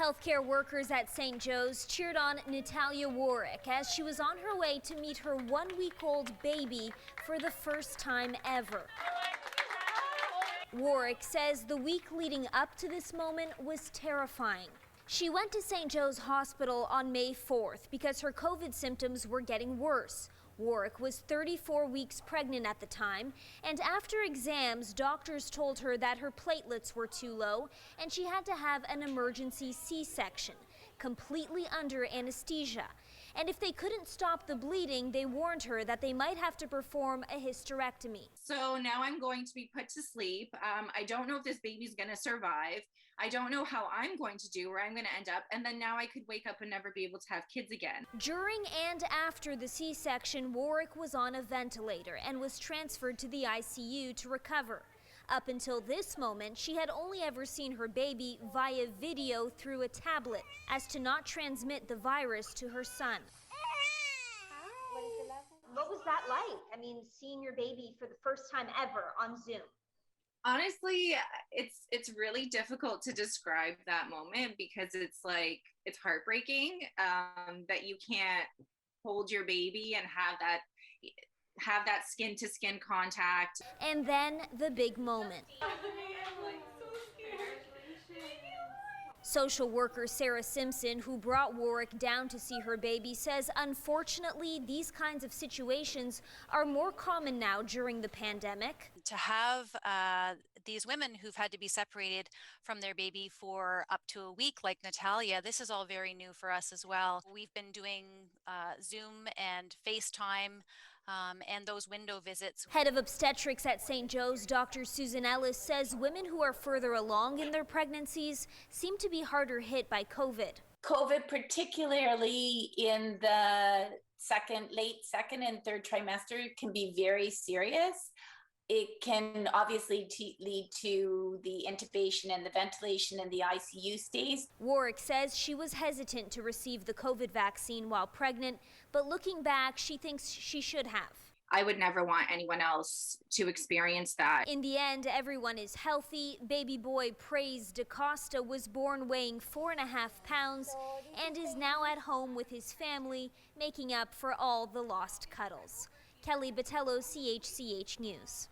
Healthcare workers at St. Joe's cheered on Natalia Warwick as she was on her way to meet her 1-week-old baby for the first time ever. Warwick says the week leading up to this moment was terrifying. She went to St. Joe's Hospital on May 4th because her COVID symptoms were getting worse. Warwick was 34 weeks pregnant at the time, and after exams, doctors told her that her platelets were too low and she had to have an emergency C-section, completely under anesthesia. And if they couldn't stop the bleeding, they warned her that they might have to perform a hysterectomy. So now I'm going to be put to sleep. I don't know if this baby's going to survive. I don't know how I'm going to do, where I'm going to end up. And then now I could wake up and never be able to have kids again. During and after the C-section, Warwick was on a ventilator and was transferred to the ICU to recover. Up until this moment, she had only ever seen her baby via video through a tablet, as to not transmit the virus to her son. What was that like? I mean, seeing your baby for the first time ever on Zoom. Honestly, it's really difficult to describe that moment because it's heartbreaking that you can't hold your baby and have that skin to skin contact. And then the big moment. Social worker Sarah Simpson, who brought Warwick down to see her baby, says unfortunately these kinds of situations are more common now during the pandemic. To have these women who've had to be separated from their baby for up to a week, like Natalia, this is all very new for us as well. We've been doing Zoom and FaceTime and those window visits. Head of obstetrics at St. Joe's, Dr. Susan Ellis, says women who are further along in their pregnancies seem to be harder hit by COVID. COVID, particularly in the late second and third trimester, can be very serious. It can obviously lead to the intubation and the ventilation and the ICU stays. Warwick says she was hesitant to receive the COVID vaccine while pregnant, but looking back, she thinks she should have. I would never want anyone else to experience that. In the end, everyone is healthy. Baby boy Praise DaCosta was born weighing 4.5 pounds and is now at home with his family, making up for all the lost cuddles. Kelly Botello, CHCH News.